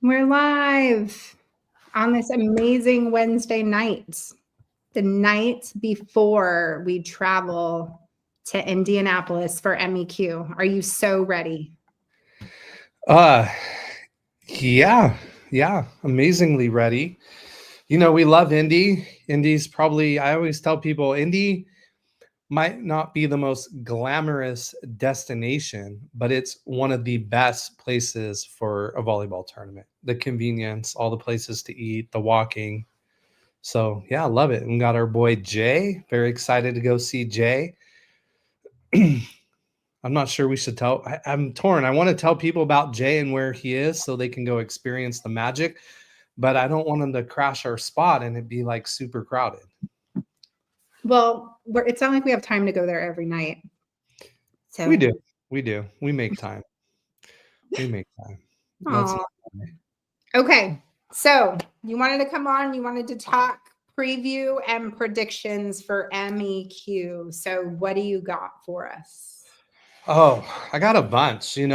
We're live on this amazing Wednesday night, the night before we travel to Indianapolis for MEQ. Are you so ready? Uh, yeah, amazingly ready. You know, we love Indy. Indy's probably, I always tell people, Indy might not be the most glamorous destination, but it's one of the best places for a volleyball tournament. The convenience, all the places to eat, the walking. So, yeah, I love it. We got our boy Jay. Very excited to go see Jay. I'm not sure we should tell. I'm torn. I want to tell people about Jay and where he is so they can go experience the magic, but I don't want them to crash our spot and it be like super crowded. Well, it's not like we have time to go there every night. So We do. We make time. We make time. Let's not. Okay. So you wanted to come on, you wanted to talk preview and predictions for MEQ. So what do you got for us? Oh, I got a bunch, they've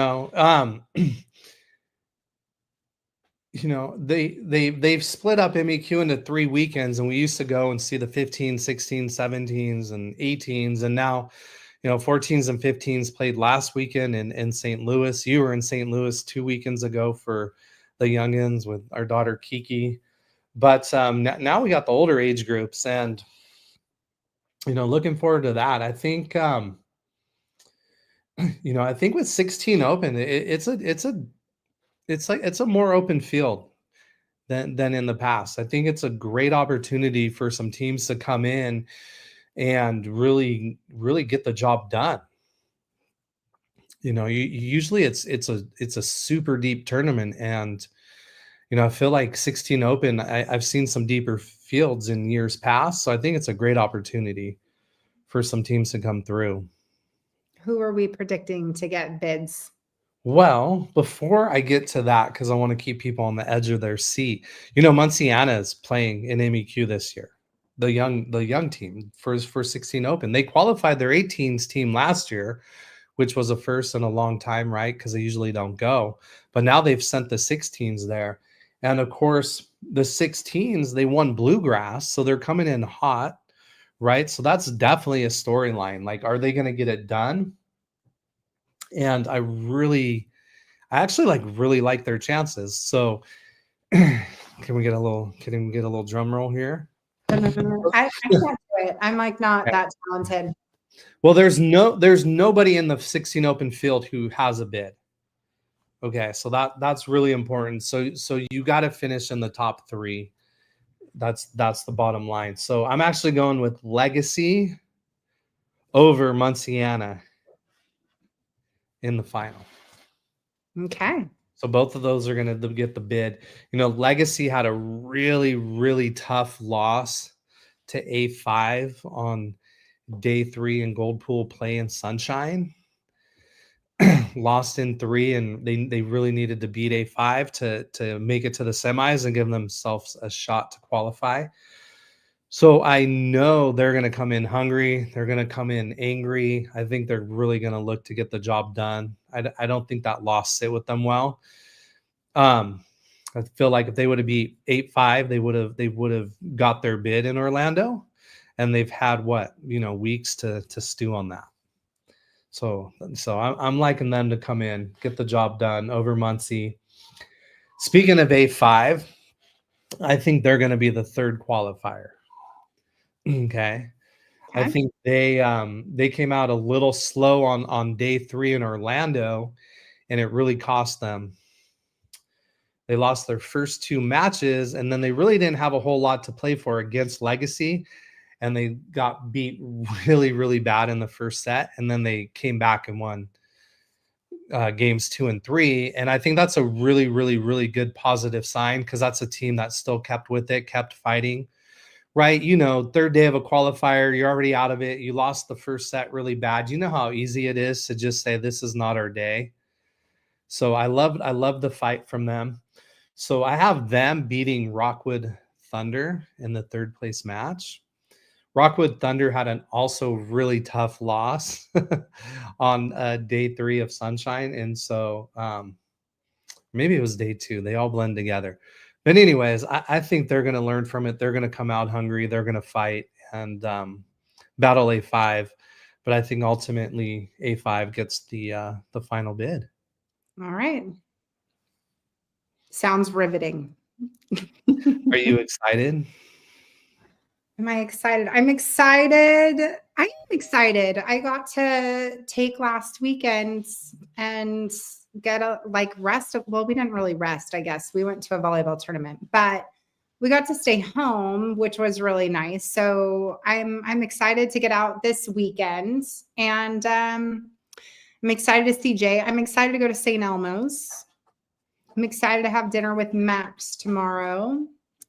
split up MEQ into 3 weekends, and we used to go and see the 15, 16, 17s and 18s, and now 14s and 15s played last weekend in St. Louis. You were in St. Louis 2 weekends ago for the youngins with our daughter Kiki. But now we got the older age groups, and looking forward to that. I think I think with 16 open, it's a more open field than in the past. I think it's a great opportunity for some teams to come in and really get the job done. Usually it's a super deep tournament, and I feel like 16 open, I've seen some deeper fields in years past, so I think it's a great opportunity for some teams to come through. Who are we predicting to get bids? Well, before I get to that, because I want to keep people on the edge of their seat, Munciana is playing in MEQ this year. The young team for 16 open. They qualified their 18s team last year, which was a first in a long time, right? Because they usually don't go. But now they've sent the 16s there. And of course, the 16s, they won Bluegrass, so they're coming in hot, right? So that's definitely a storyline. Like, are they going to get it done? And I actually really like their chances. So can we get a little drum roll here? I can't do it. I'm like not that talented. Well, there's nobody in the 16 open field who has a bid. Okay, so that's really important. So you got to finish in the top 3. That's the bottom line. So I'm actually going with Legacy over Munciana in the final. Okay. So both of those are going to get the bid. Legacy had a really, really tough loss to A5 on day 3 in Gold Pool play in Sunshine. Lost in 3, and they really needed to beat A5 to make it to the semis and give themselves a shot to qualify. So I know they're going to come in hungry. They're going to come in angry. I think they're really going to look to get the job done. I don't think that loss sit with them well. I feel like if they would have beat 8-5, they would have got their bid in Orlando, and they've had weeks to stew on that. So I'm liking them to come in, get the job done over Muncie. Speaking of A5, I think they're going to be the third qualifier. Okay. I think they came out a little slow on day 3 in Orlando, and it really cost them. They lost their first 2 matches, and then they really didn't have a whole lot to play for against Legacy, and they got beat really, really bad in the first set, and then they came back and won games 2 and 3. And I think that's a really, really, really good positive sign, because that's a team that still kept with it, kept fighting. Right, third day of a qualifier, you're already out of it. You lost the first set really bad. You know how easy it is to just say this is not our day. So I love the fight from them. So I have them beating Rockwood Thunder in the 3rd place match. Rockwood Thunder had an also really tough loss on day 3 of Sunshine, and so Maybe it was day 2. They all blend together. But anyways, I think they're going to learn from it. They're going to come out hungry. They're going to fight and battle A5. But I think ultimately A5 gets the final bid. All right. Sounds riveting. Are you excited? Am I excited? I'm excited. I am excited. I got to take last weekend and get a rest. Well, we didn't really rest, I guess. We went to a volleyball tournament, but we got to stay home, which was really nice. So I'm excited to get out this weekend, and I'm excited to see Jay. I'm excited to go to St. Elmo's. I'm excited to have dinner with Max tomorrow,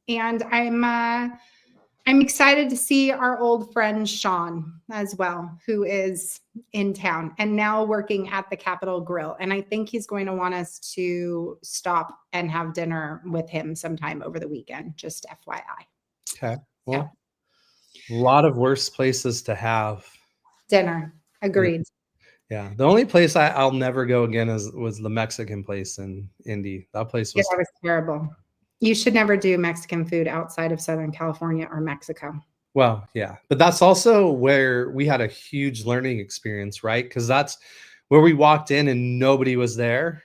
and I'm excited to see our old friend Sean as well, who is in town and now working at the Capitol Grill. And I think he's going to want us to stop and have dinner with him sometime over the weekend, just FYI. Okay. Well, a lot of worse places to have dinner. Agreed. Yeah. The only place I'll never go again was the Mexican place in Indy. That place was, that was terrible. You should never do Mexican food outside of Southern California or Mexico. Well, yeah. But that's also where we had a huge learning experience, right? Because that's where we walked in and nobody was there.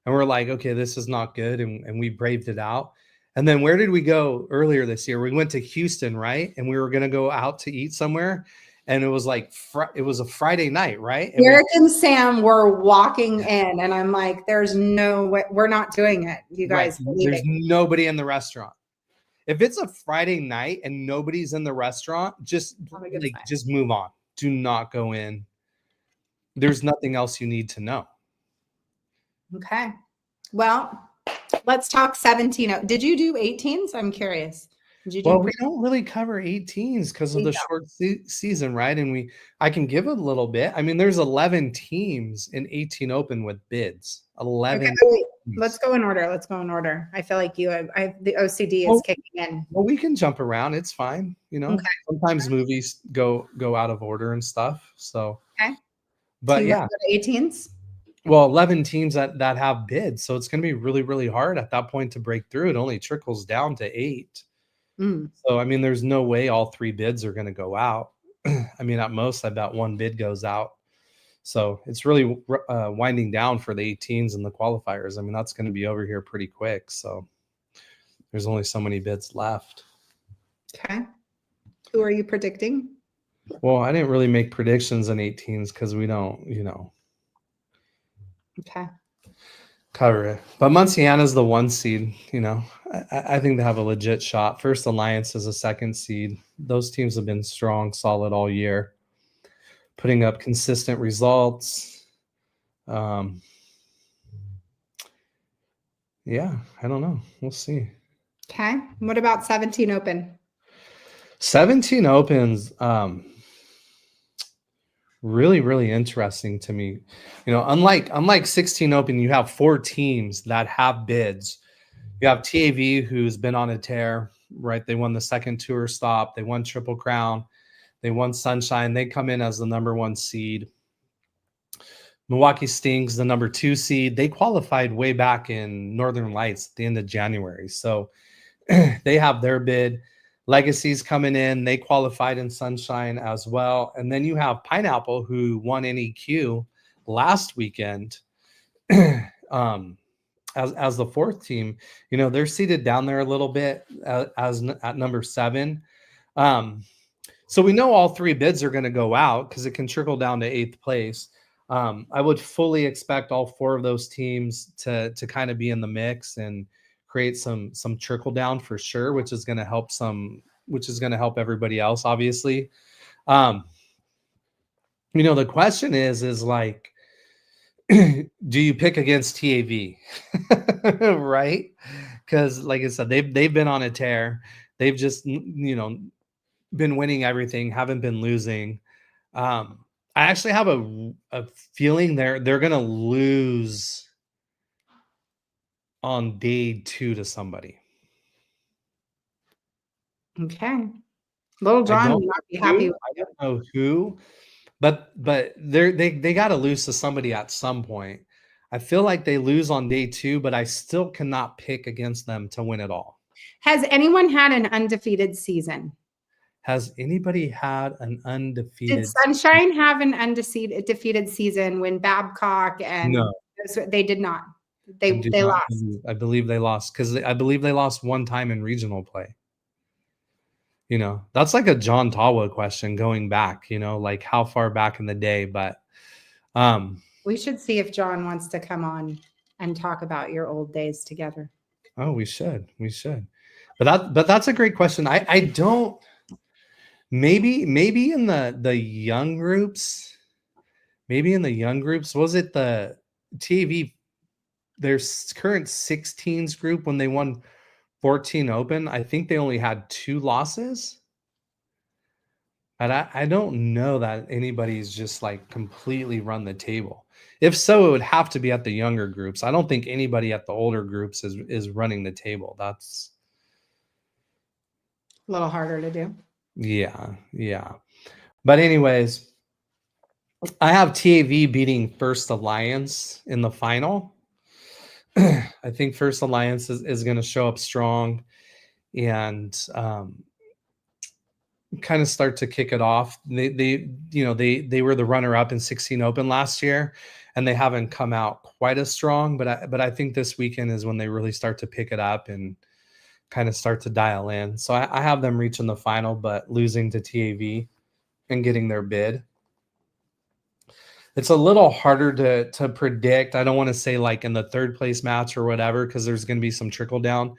And we're like, okay, this is not good. And we braved it out. And then where did we go earlier this year? We went to Houston, right? And we were going to go out to eat somewhere. And it was like, it was a Friday night, right? And Eric and Sam were walking in, and I'm like, there's no way, we're not doing it. You guys, right. There's nobody in the restaurant. If it's a Friday night and nobody's in the restaurant, just move on. Do not go in. There's nothing else you need to know. Okay. Well, let's talk 17. Did you do 18s? I'm curious. Well, we don't really cover 18s because of the short season, right? And I can give a little bit. I mean, there's 11 teams in 18 Open with bids. 11. Okay, let's go in order. I feel like the OCD is kicking in. Well, we can jump around. It's fine. You know, sometimes movies go out of order and stuff. So, okay. But so yeah, 18s. Well, 11 teams that have bids. So it's going to be really, really hard at that point to break through. It only trickles down to 8. So, I mean, there's no way all 3 bids are going to go out. I mean, at most, I bet 1 bid goes out. So it's really winding down for the 18s and the qualifiers. I mean, that's going to be over here pretty quick. So there's only so many bids left. Okay. Who are you predicting? Well, I didn't really make predictions in 18s because we don't, Okay. cover it. But Munciana's the 1 seed, I think they have a legit shot. First Alliance is a 2nd seed. Those teams have been strong, solid all year, putting up consistent results. Yeah, I don't know. We'll see. Okay. What about 17 Open? 17 Opens, really, really interesting to me. Unlike 16 Open, you have 4 teams that have bids. You have TAV, who's been on a tear, right? They won the 2nd tour stop. They won Triple Crown. They won Sunshine. They come in as the number 1 seed. Milwaukee Stings, the number 2 seed. They qualified way back in Northern Lights at the end of January. So they have their bid. Legacy's coming in. They qualified in Sunshine as well. And then you have Pineapple, who won NEQ last weekend. As the 4th team, they're seated down there a little bit as at number 7. So we know all 3 bids are going to go out because it can trickle down to 8th place. I would fully expect all 4 of those teams to kind of be in the mix and create some trickle down for sure, which is going to help everybody else, obviously. The question is like, do you pick against TAV? Right? Because like I said, they've been on a tear. They've just been winning everything, haven't been losing. I actually have a feeling they're gonna lose on day 2 to somebody. Okay. Little John will not be happy with I don't know who, but they got to lose to somebody at some point. I feel like they lose on day 2, but I still cannot pick against them to win it all. Has anyone had an undefeated season? Has anybody had an Did undefeated? Sunshine have an undefeated season when Babcock and No, they did not? I They do they not lost. believe. I believe they lost because I believe they lost one time in regional play. You know, that's like a John Tawa question going back. You know, like how far back in the day, but We should see if John wants to come on and talk about your old days together. oh, we should. But that's a great question. I don't. Maybe in the young groups. Maybe in the young groups, was it the TV? Their current 16s group when they won 14 Open. I think they only had 2 losses. But I don't know that anybody's just like completely run the table. If so, it would have to be at the younger groups. I don't think anybody at the older groups is running the table. That's A little harder to do. yeah. But anyways, I have TAV beating First Alliance in the final. I think First Alliance is going to show up strong and kind of start to kick it off. They were the runner up in 16 Open last year, and they haven't come out quite as strong. But I think this weekend is when they really start to pick it up and kind of start to dial in. So I have them reaching the final, but losing to TAV and getting their bid. It's a little harder to predict. I don't want to say like in the third place match or whatever, because there's going to be some trickle down.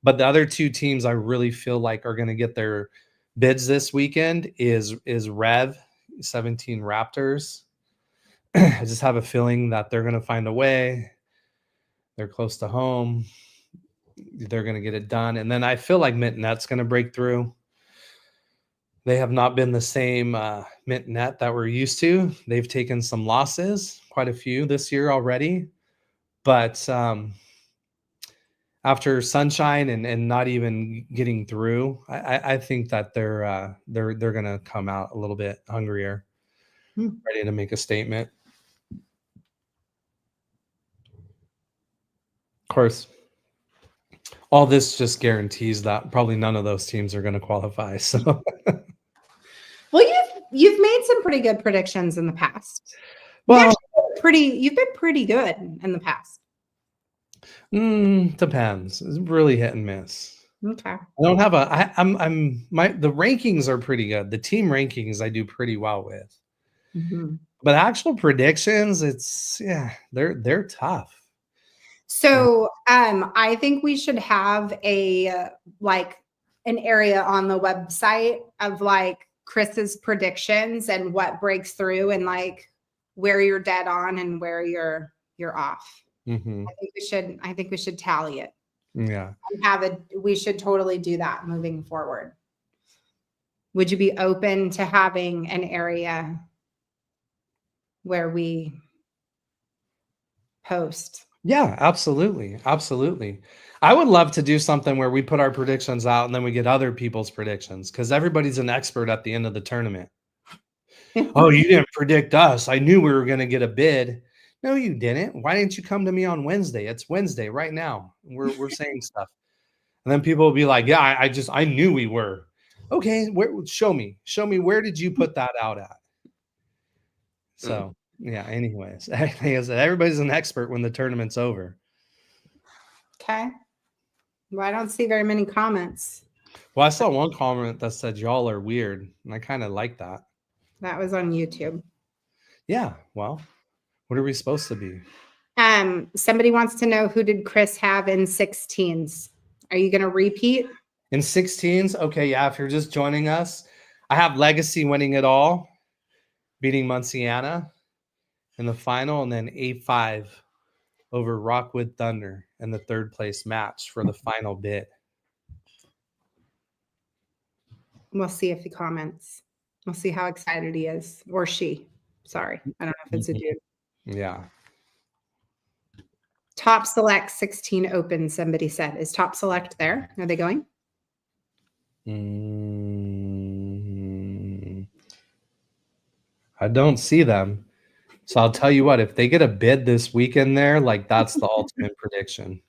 But the other 2 teams I really feel like are going to get their bids this weekend is Rev 17 Raptors. I just have a feeling that they're going to find a way. They're close to home. They're going to get it done. And then I feel like Mint Net's going to break through. They have not been the same Mint Net that we're used to. They've taken some losses, quite a few this year already. But after Sunshine and not even getting through, I think that they're going to come out a little bit hungrier, ready to make a statement. Of course, all this just guarantees that probably none of those teams are going to qualify. So, Well, you've made some pretty good predictions in the past. well, You've been pretty good in the past. depends. It's really hit and miss. Okay. I don't have the rankings are pretty good. The team rankings I do pretty well with. Mm-hmm. But actual predictions, they're tough. So I think we should have a an area on the website of like Chris's predictions and what breaks through and like where you're dead on and where you're off. Mm-hmm. I think we should tally it. Yeah. We should totally do that moving forward. Would you be open to having an area where we post? Yeah, absolutely. Absolutely. I would love to do something where we put our predictions out and then we get other people's predictions because everybody's an expert at the end of the tournament. Oh, you didn't predict us. I knew we were going to get a bid. No, you didn't. Why didn't you come to me on Wednesday? It's Wednesday right now. We're saying stuff. And then people will be like, yeah, I knew we were. Okay, show me. Where did you put that out at? So, yeah, anyways, like I said, everybody's an expert when the tournament's over. Okay. Well, I don't see very many comments. Well, I saw one comment that said y'all are weird, and I kind of like that. That was on YouTube. Yeah, well, what are we supposed to be? Somebody wants to know, who did Chris have in 16s? Are you going to repeat? In 16s? Okay, yeah, if you're just joining us, I have Legacy winning it all, beating Munciana in the final, and then 8-5 over Rockwood Thunder in the third place match for the final bid. We'll see if he comments. We'll see how excited he is, or she. Sorry, I don't know if it's a dude. Yeah. Top Select 16 Open, somebody said. Is Top Select there? Are they going? I don't see them. So I'll tell you what, if they get a bid this weekend there, like that's the ultimate prediction.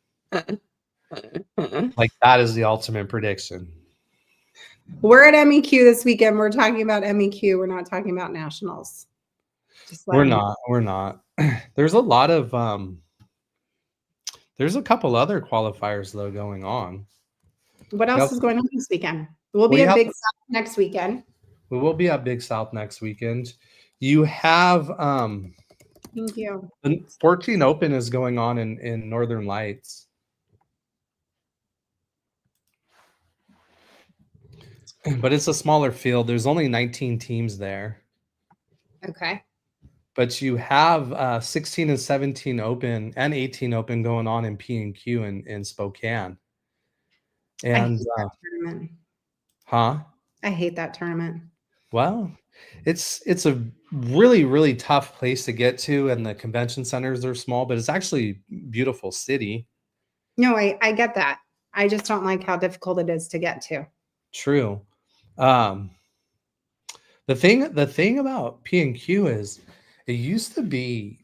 Like that is the ultimate prediction. We're at MEQ this weekend. We're talking about MEQ. We're not talking about nationals. We're not. There's a lot of there's a couple other qualifiers though going on. What else is going on this weekend? We'll be at Big South next weekend. We will be at Big South next weekend. You have thank you. The 14 Open is going on in Northern Lights. But it's a smaller field. There's only 19 teams there. Okay. But you have 16 and 17 Open and 18 Open going on in P&Q in Spokane. And I hate that tournament. I hate that tournament. Well, it's a really, really tough place to get to, and the convention centers are small, but it's actually a beautiful city. No, I get that. I just don't like how difficult it is to get to. True. The thing about P&Q is it used to be,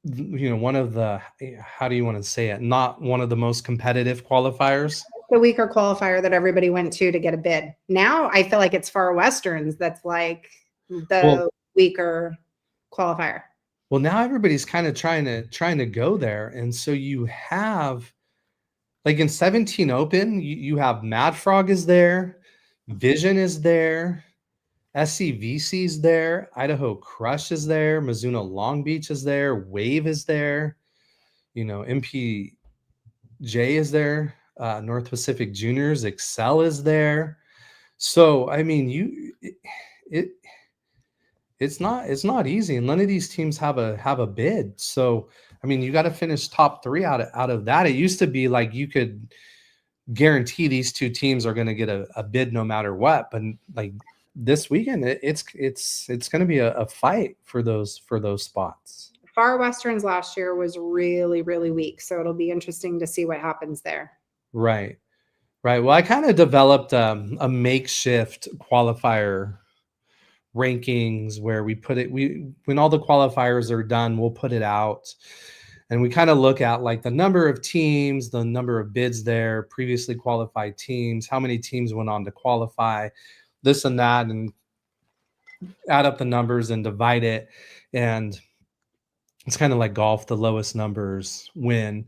one of the, how do you want to say it? Not one of the most competitive qualifiers. The weaker qualifier that everybody went to get a bid. Now I feel like it's Far Westerns that's like the weaker qualifier. Well, now everybody's kind of trying to go there, and so you have, like in 17 Open, you have Mad Frog is there, Vision is there, SCVC is there, Idaho Crush is there, Mizuna Long Beach is there, Wave is there, MPJ is there, North Pacific Juniors, Excel is there. So I mean, it's not easy, and none of these teams have a bid. So I mean, you got to finish top 3 out of that. It used to be like you could guarantee these two teams are going to get a bid no matter what, but like this weekend, it's going to be a fight for those spots. Far Westerns last year was really, really weak, so it'll be interesting to see what happens there. Right. Well, I kind of developed a makeshift qualifier rankings where we put it, when all the qualifiers are done, we'll put it out, and we kind of look at like the number of teams, the number of bids there, previously qualified teams, how many teams went on to qualify, this and that, and add up the numbers and divide it. And it's kind of like golf, the lowest numbers win.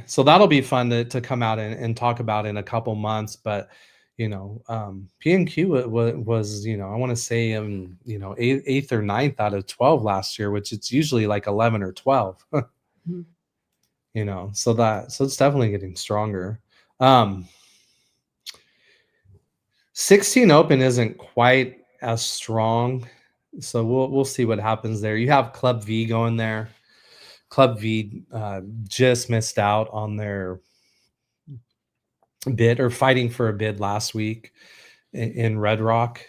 So that'll be fun to come out and talk about in a couple months. But P&Q was, I want to say, 8th or 9th out of 12 last year, which it's usually like 11 or 12. So it's definitely getting stronger. 16 Open isn't quite as strong, so we'll see what happens there. You have Club V going there. Club V just missed out on their bid, or fighting for a bid last week in Red Rock.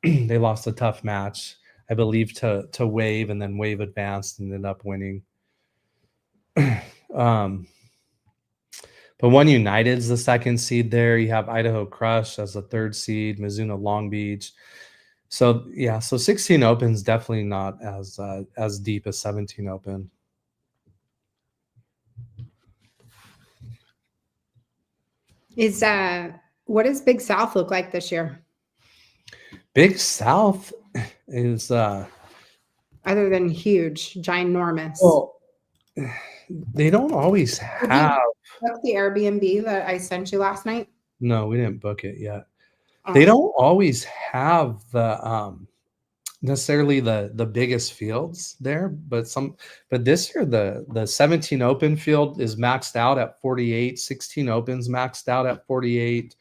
They lost a tough match, I believe, to Wave, and then Wave advanced and ended up winning. But One United's the 2nd seed there. You have Idaho Crush as the 3rd seed, Mizuna Long Beach. So yeah, so 16 Open is definitely not as deep as 17 Open. What does Big South look like this year? Big South is other than huge, ginormous. Well, they don't always have. Book the Airbnb that I sent you last night? No, we didn't book it yet. They don't always have the necessarily the biggest fields there, but this year the 17 Open field is maxed out at 48, 16 Opens maxed out at 48,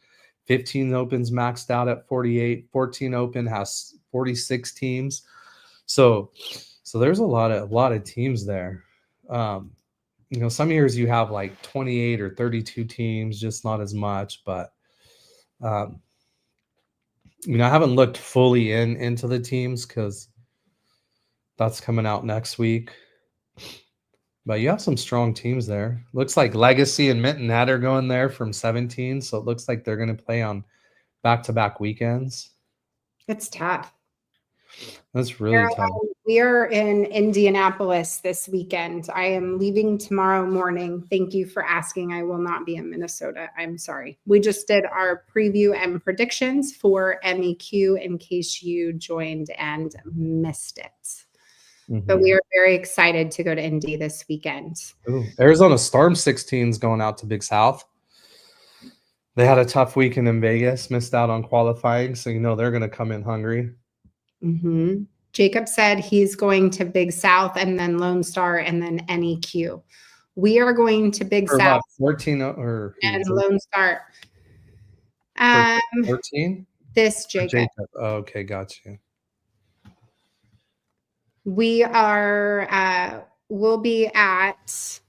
15 Opens maxed out at 48, 14 Open has 46 teams. So there's a lot of teams there. Some years you have like 28 or 32 teams, just not as much, but I haven't looked fully into the teams because that's coming out next week. But you have some strong teams there. Looks like Legacy and Minton Head are going there from 17, so it looks like they're going to play on back-to-back weekends. It's tough. That's really tough. We are in Indianapolis this weekend. I am leaving tomorrow morning. Thank you for asking. I will not be in Minnesota. I'm sorry. We just did our preview and predictions for MEQ in case you joined and missed it. But we are very excited to go to Indy this weekend. Ooh, Arizona Storm 16s going out to Big South. They had a tough weekend in Vegas, missed out on qualifying, so they're going to come in hungry. Mm-hmm. Jacob said he's going to Big South and then Lone Star and then NEQ. We are going to Big For South 14 or and Lone Star. 14? This Jacob. Oh, okay, got you. We are we'll be at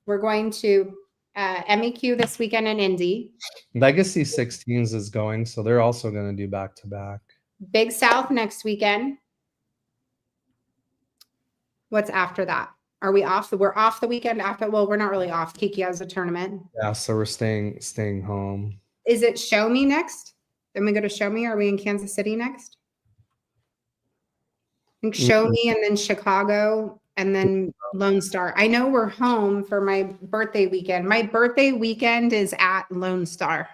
we're going to MEQ this weekend in Indy. Legacy 16s is going, so they're also going to do back-to-back. Big South next weekend. What's after that? Are we off? We're off the weekend after. Well, we're not really off. Kiki has a tournament. Yeah, so we're staying home. Is it Show Me next? Then we go to Show Me. Are we in Kansas City next? I think Show Me and then Chicago and then Lone Star. I know we're home for my birthday weekend. My birthday weekend is at Lone Star.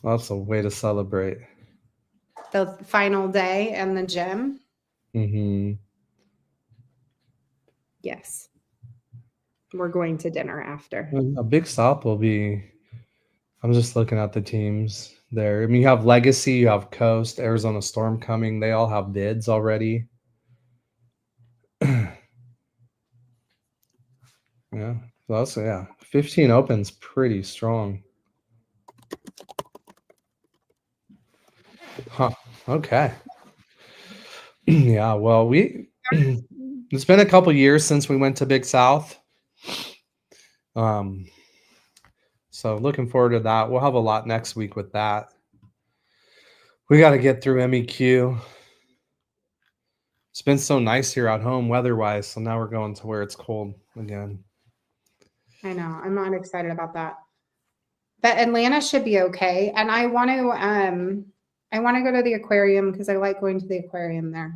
Well, that's a way to celebrate. The final day in the gym. Mm-hmm. Yes. We're going to dinner after. A Big South will be, I'm just looking at the teams there. I mean, you have Legacy, you have Coast, Arizona Storm coming. They all have bids already. Yeah. So yeah. 15 opens pretty strong. Huh. Okay. Yeah. Well, it's been a couple years since we went to Big South. So looking forward to that. We'll have a lot next week with that. We got to get through MEQ. It's been so nice here at home weather-wise, so now we're going to where it's cold again. I know. I'm not excited about that. But Atlanta should be okay. And I want to go to the aquarium because I like going to the aquarium there.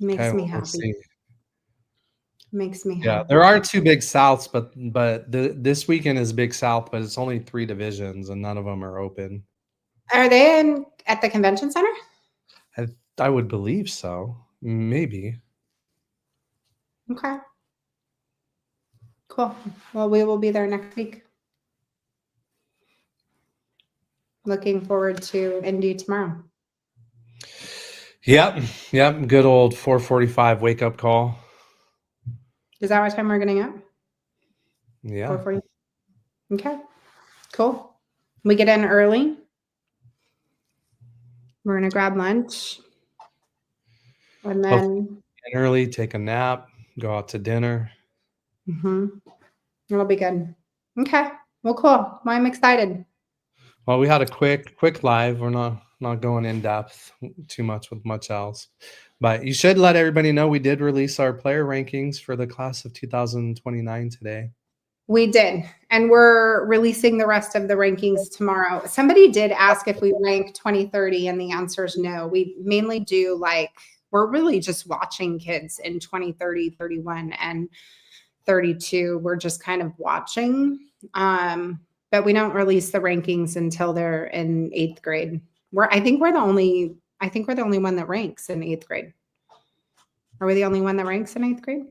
It makes me happy. Makes me happy. Yeah, there are 2 Big Souths, but this weekend is Big South, but it's only 3 divisions and none of them are open. Are they at the convention center? I would believe so. Maybe. Okay. Cool. Well, we will be there next week. Looking forward to Indy tomorrow. Yep. Good old 4:45 wake up call. Is that what time we're getting up? Yeah. 4:40. Okay. Cool. We get in early. We're gonna grab lunch. And then early, take a nap, go out to dinner. It'll be good. Okay. Well, cool. Well, I'm excited. Well, we had a quick live. We're not going in depth too much with much else. But you should let everybody know we did release our player rankings for the class of 2029 today. We did. And we're releasing the rest of the rankings tomorrow. Somebody did ask if we rank 2030, and the answer is no. We mainly do we're really just watching kids in 2030, 31, and 32. We're just kind of watching. But we don't release the rankings until they're in 8th grade. I think we're the only one that ranks in 8th grade. Are we the only one that ranks in 8th grade?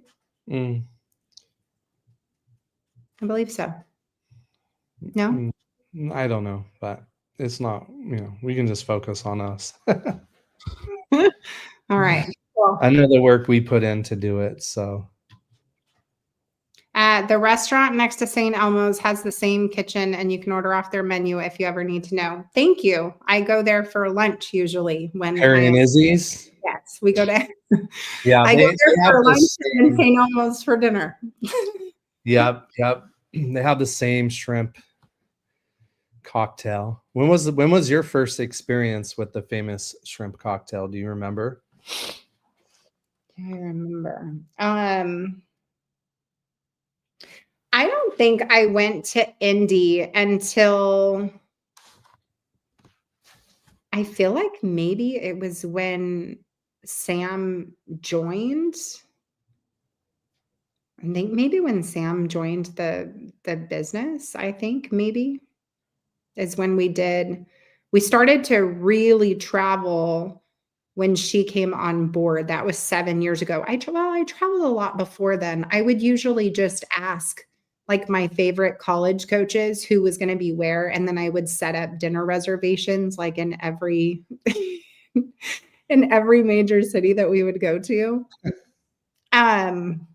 I believe so. No? I don't know, but it's not, we can just focus on us. All right. Cool. I know the work we put in to do it, so. The restaurant next to St. Elmo's has the same kitchen, and you can order off their menu if you ever need to know. Thank you. I go there for lunch usually. When Harry and Izzy's? Yes, we go to. Yeah, I go there for lunch and St. Elmo's for dinner. Yep. They have the same shrimp cocktail. When was your first experience with the famous shrimp cocktail? Do you remember? I remember. I don't think I went to Indy until I feel like maybe it was when Sam joined. I think maybe when Sam joined the business, I think maybe is when we started to really travel when she came on board. That was 7 years ago. I traveled a lot before then. I would usually just ask like my favorite college coaches who was going to be where, and then I would set up dinner reservations like in every in every major city that we would go to. Um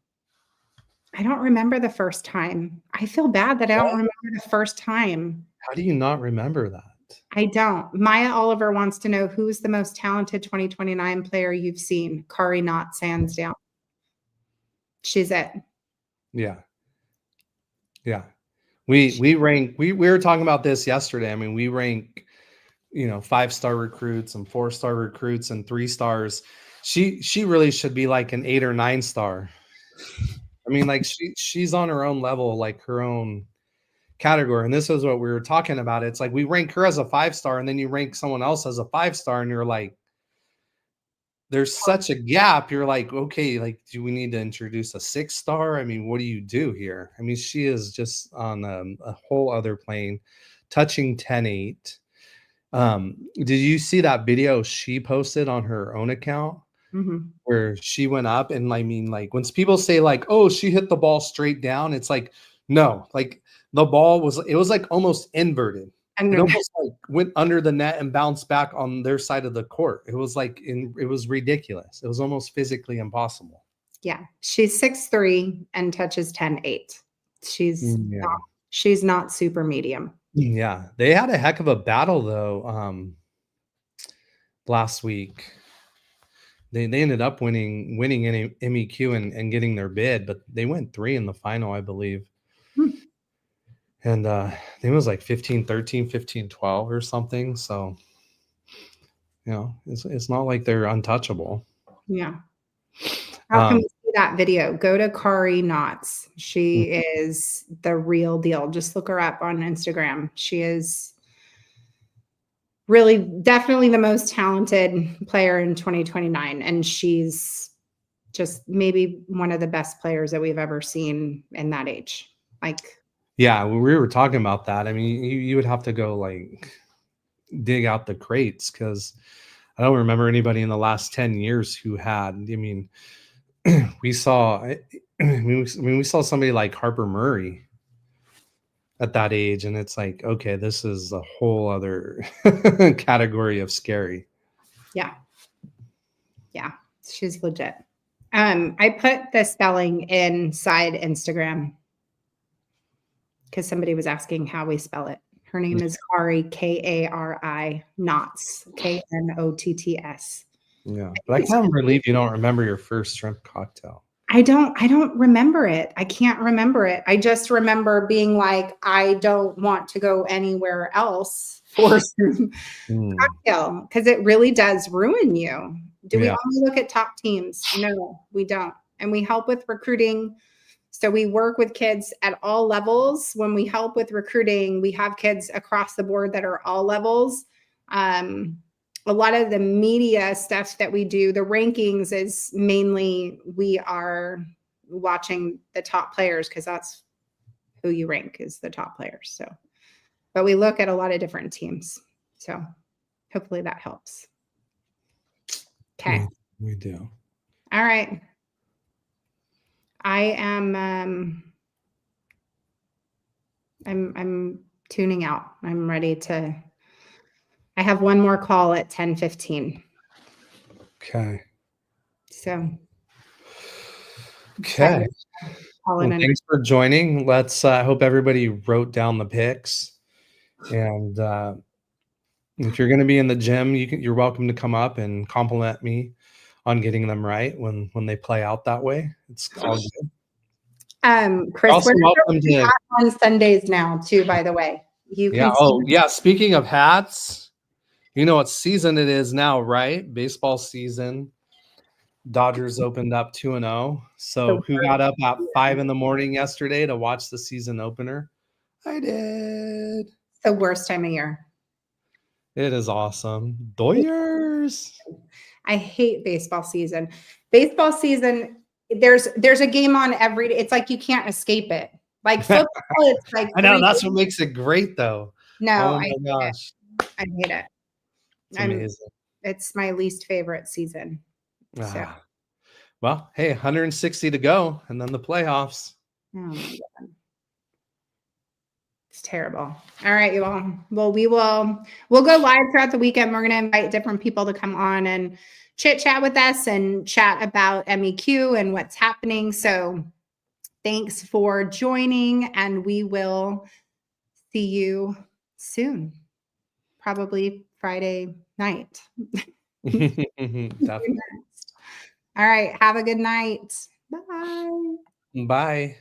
I don't remember the first time. I feel bad that I don't What? remember the first time. How do you not remember that? I don't. Maya Oliver wants to know who's the most talented 2029 player you've seen. Kari Knott, hands down. She's it. Yeah. Yeah. We rank, we were talking about this yesterday. I mean, we rank, 5-star recruits and 4-star recruits and 3 stars. She really should be like an 8 or 9-star. I mean, like she's on her own level, like her own category. And this is what we were talking about. It's like we rank her as a 5-star, and then you rank someone else as a 5-star, and you're like, there's such a gap. You're like, okay, like, do we need to introduce a 6-star? I mean, what do you do here? I mean, she is just on a whole other plane, touching 10-8. Did you see that video she posted on her own account Mhm. where she went up and I mean, like when people say like, oh, she hit the ball straight down, it's like, no, like the ball it was like almost inverted. And It almost like went under the net and bounced back on their side of the court. It was like it was ridiculous. It was almost physically impossible. yeah, she's 6'3" and touches 10'8". Yeah. She's not super medium. Yeah. They had a heck of a battle though, last week. They ended up winning in MEQ and getting their bid, but they went 3 in the final, I believe. Hmm. And I think it was like 15-13, 15-12 or something. So, it's not like they're untouchable. Yeah. How can Um, we see that video? Go to Kari Knotts. She is the real deal. Just look her up on Instagram. She is really definitely the most talented player in 2029. And she's just maybe one of the best players that we've ever seen in that age. Like, yeah, we were talking about that. I mean, you would have to go like dig out the crates because I don't remember anybody in the last 10 years who had. I mean, we saw we saw somebody like Harper Murray at that age, and it's like, okay, this is a whole other category of scary. yeah. Yeah. She's legit. I put the spelling inside Instagram because somebody was asking how we spell it. Her name is Kari, Kari, Knotts, Knotts. Yeah, but I can't believe you don't remember your first shrimp cocktail. I don't remember it. I can't remember it. I just remember being like, I don't want to go anywhere else for some cocktail because it really does ruin you. Do we only look at top teams? No, we don't. And we help with recruiting. So we work with kids at all levels. When we help with recruiting, we have kids across the board that are all levels. A lot of the media stuff that we do, the rankings is mainly we are watching the top players because that's who you rank is the top players. So, but we look at a lot of different teams. So hopefully that helps. Okay. We do. All right. I am I'm tuning out. I'm ready to I have one more call at 10:15. Okay. So Okay. Well, thanks for joining. Let's I hope everybody wrote down the picks. And if you're going to be in the gym, you're welcome to come up and compliment me on getting them right when they play out that way. It's all good. Chris, we're on Sundays now too, by the way. You can Speaking of hats, you know what season it is now, right? Baseball season. Dodgers opened up 2-0. So who got up at 5 a.m. yesterday to watch the season opener? I did. The worst time of year. It is awesome. Doyers. I hate baseball season. Baseball season, there's a game on every day. It's like you can't escape it. Like football, it's like I know that's what makes it great, though. No, Oh I my hate it. gosh, I hate it. it's I'm amazing. It's my least favorite season. So, Ah. Well, hey, 160 to go, and then the playoffs. oh my God. It's terrible. All right, you all. Well, we'll go live throughout the weekend. We're going to invite different people to come on and chit chat with us and chat about MEQ and what's happening. So thanks for joining, and we will see you soon, probably Friday night. Definitely. All right. Have a good night. Bye. Bye.